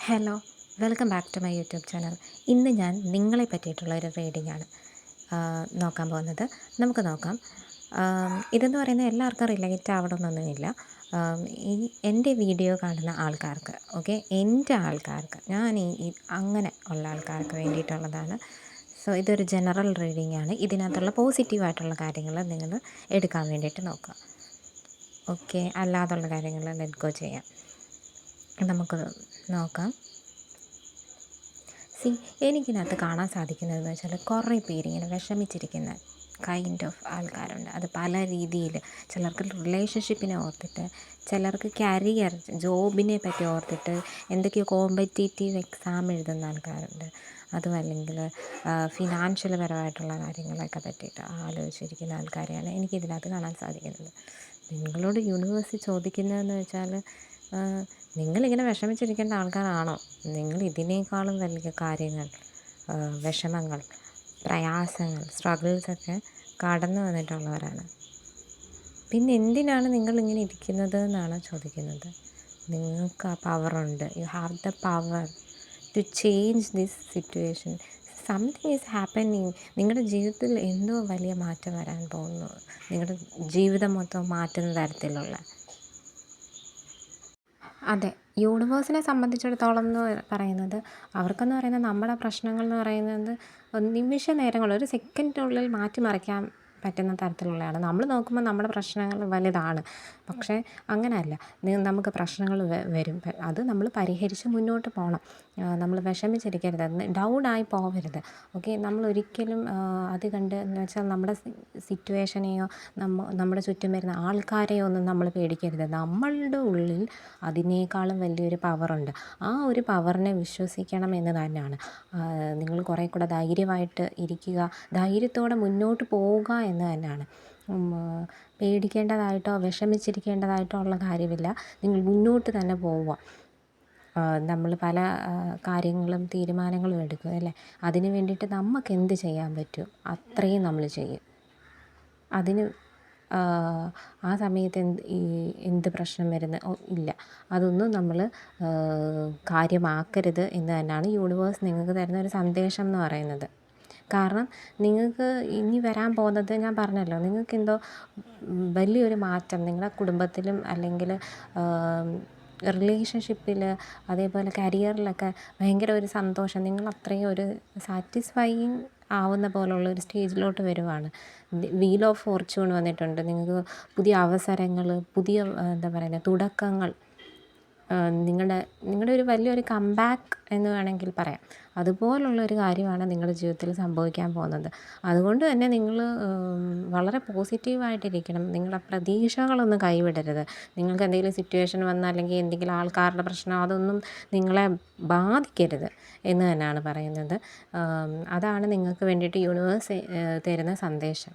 Hello, welcome back to my YouTube channel. ഇന്ന് ഞാൻ നിങ്ങളെ പറ്റിയിട്ടുള്ള ഒരു റീഡിംഗ് ആണ് നോക്കാൻ പോകുന്നത്. നമുക്ക് നോക്കാം. ഇതെന്ന് പറയുന്നത് എല്ലാവർക്കും റിലേറ്റ് ആവണമെന്നൊന്നുമില്ല. ഈ എൻ്റെ വീഡിയോ കാണുന്ന ആൾക്കാർക്ക്, ഓക്കെ, എൻ്റെ ആൾക്കാർക്ക്, ഞാൻ അങ്ങനെ ഉള്ള ആൾക്കാർക്ക് വേണ്ടിയിട്ടുള്ളതാണ്. സോ ഇതൊരു ജനറൽ റീഡിംഗ് ആണ്. ഇതിനകത്തുള്ള പോസിറ്റീവായിട്ടുള്ള കാര്യങ്ങൾ നിങ്ങൾ എടുക്കാൻ വേണ്ടിയിട്ട് നോക്കുക. ഓക്കെ, അല്ലാതുള്ള കാര്യങ്ങൾ ലെറ്റ് ഗോ ചെയ്യാം. നമുക്ക് നോക്കാം. എനിക്കിതിനകത്ത് കാണാൻ സാധിക്കുന്നതെന്ന് വെച്ചാൽ കുറേ പേരിങ്ങനെ വിഷമിച്ചിരിക്കുന്ന കൈൻഡ് ഓഫ് ആൾക്കാരുണ്ട്. അത് പല രീതിയിൽ. ചിലർക്ക് റിലേഷൻഷിപ്പിനെ ഓർത്തിട്ട്, ചിലർക്ക് കരിയർ ജോബിനെ പറ്റി ഓർത്തിട്ട് എന്തൊക്കെയോ കോമ്പറ്റേറ്റീവ് എക്സാം എഴുതുന്ന ആൾക്കാരുണ്ട്. അതും അല്ലെങ്കിൽ ഫിനാൻഷ്യൽ പരമായിട്ടുള്ള കാര്യങ്ങളൊക്കെ പറ്റിയിട്ട് ആലോചിച്ചിരിക്കുന്ന ആൾക്കാരെയാണ് എനിക്കിതിനകത്ത് കാണാൻ സാധിക്കുന്നത്. നിങ്ങളോട് യൂണിവേഴ്സ് ചോദിക്കുന്നതെന്ന് വെച്ചാൽ, നിങ്ങളിങ്ങനെ വിഷമിച്ചിരിക്കേണ്ട ആൾക്കാരാണോ? നിങ്ങൾ ഇതിനേക്കാളും വലിയ കാര്യങ്ങൾ, വിഷമങ്ങൾ, പ്രയാസങ്ങൾ, സ്ട്രഗിൾസൊക്കെ കടന്നു വന്നിട്ടുള്ളവരാണ്. പിന്നെ എന്തിനാണ് നിങ്ങളിങ്ങനെ ഇരിക്കുന്നത് എന്നാണ് ചോദിക്കുന്നത്. നിങ്ങൾക്ക് ആ പവറുണ്ട്. You have the power to change this situation. Something is happening. നിങ്ങളുടെ ജീവിതത്തിൽ എന്തോ വലിയ മാറ്റം വരാൻ പോകുന്നു. നിങ്ങളുടെ ജീവിതം മൊത്തം മാറ്റുന്ന തരത്തിലുള്ള. അതെ, യൂണിവേഴ്സിനെ സംബന്ധിച്ചിടത്തോളം എന്ന് പറയുന്നത്, അവർക്കെന്ന് പറയുന്നത് നമ്മുടെ പ്രശ്നങ്ങൾ എന്ന് പറയുന്നത് നിമിഷ നേരങ്ങൾ, ഒരു സെക്കൻഡിനുള്ളിൽ മാറ്റിമറിക്കാൻ പറ്റുന്ന തരത്തിലുള്ളതാണ്. നമ്മൾ നോക്കുമ്പോൾ നമ്മുടെ പ്രശ്നങ്ങൾ വലുതാണ്, പക്ഷേ അങ്ങനെയല്ല. നമുക്ക് പ്രശ്നങ്ങൾ വരും. അത് നമ്മൾ പരിഹരിച്ച് മുന്നോട്ട് പോകണം. നമ്മൾ വിഷമിച്ചിരിക്കരുത്, ഡൗൺ ആയി പോകരുത്. ഓക്കെ, നമ്മളൊരിക്കലും അത് കണ്ട് എന്ന് വെച്ചാൽ നമ്മുടെ സിറ്റുവേഷനെയോ നമ്മുടെ ചുറ്റും വരുന്ന ആൾക്കാരെയോ ഒന്നും നമ്മൾ പേടിക്കരുത്. നമ്മളുടെ ഉള്ളിൽ അതിനേക്കാളും വലിയൊരു പവറുണ്ട്. ആ ഒരു പവറിനെ വിശ്വസിക്കണം എന്ന് തന്നെയാണ്. നിങ്ങൾ കുറേ കൂടെ ധൈര്യമായിട്ട് ഇരിക്കുക, ധൈര്യത്തോടെ മുന്നോട്ട് പോവുക എന്ന് തന്നെയാണ്. പേടിക്കേണ്ടതായിട്ടോ വിഷമിച്ചിരിക്കേണ്ടതായിട്ടോ ഉള്ള കാര്യമില്ല. നിങ്ങൾ മുന്നോട്ട് തന്നെ പോവുക. നമ്മൾ പല കാര്യങ്ങളും തീരുമാനങ്ങളും എടുക്കും അല്ലേ? അതിന് വേണ്ടിയിട്ട് നമുക്ക് എന്ത് ചെയ്യാൻ പറ്റും അത്രയും നമ്മൾ ചെയ്യും. അതിന് ആ സമയത്ത് എന്ത് പ്രശ്നം വരുന്നത് ഇല്ല, അതൊന്നും നമ്മൾ കാര്യമാക്കരുത് എന്ന് തന്നെയാണ് യൂണിവേഴ്സ് നിങ്ങൾക്ക് തരുന്ന ഒരു സന്ദേശം എന്ന് പറയുന്നത്. കാരണം നിങ്ങൾക്ക് ഇനി വരാൻ പോകുന്നത്, ഞാൻ പറഞ്ഞല്ലോ, നിങ്ങൾക്കെന്തോ വലിയൊരു മാറ്റം നിങ്ങളുടെ കുടുംബത്തിലും അല്ലെങ്കിൽ റിലേഷൻഷിപ്പിൽ, അതേപോലെ കരിയറിലൊക്കെ ഭയങ്കര ഒരു സന്തോഷം, നിങ്ങൾ അത്രയും ഒരു സാറ്റിസ്ഫൈയിങ് ആവുന്ന പോലുള്ള ഒരു സ്റ്റേജിലോട്ട് വരുവാണ്. വീൽ ഓഫ് ഫോർച്യൂൺ വന്നിട്ടുണ്ട്. നിങ്ങൾക്ക് പുതിയ അവസരങ്ങൾ, പുതിയ എന്താ പറയുന്നത്, തുടക്കങ്ങൾ, നിങ്ങളുടെ ഒരു വലിയൊരു കംബാക്ക് എന്ന് വേണമെങ്കിൽ പറയാം. അതുപോലുള്ളൊരു കാര്യമാണ് നിങ്ങളുടെ ജീവിതത്തിൽ സംഭവിക്കാൻ പോകുന്നത്. അതുകൊണ്ട് തന്നെ നിങ്ങൾ വളരെ പോസിറ്റീവായിട്ടിരിക്കണം. നിങ്ങളുടെ പ്രതീക്ഷകളൊന്നും കൈവിടരുത്. നിങ്ങൾക്ക് എന്തെങ്കിലും സിറ്റുവേഷൻ വന്നാൽ, അല്ലെങ്കിൽ എന്തെങ്കിലും ആൾക്കാരുടെ പ്രശ്നം, അതൊന്നും നിങ്ങളെ ബാധിക്കരുത് എന്ന് തന്നെയാണ് പറയുന്നത്. അതാണ് നിങ്ങൾക്ക് വേണ്ടിയിട്ട് യൂണിവേഴ്സ് തരുന്ന സന്ദേശം.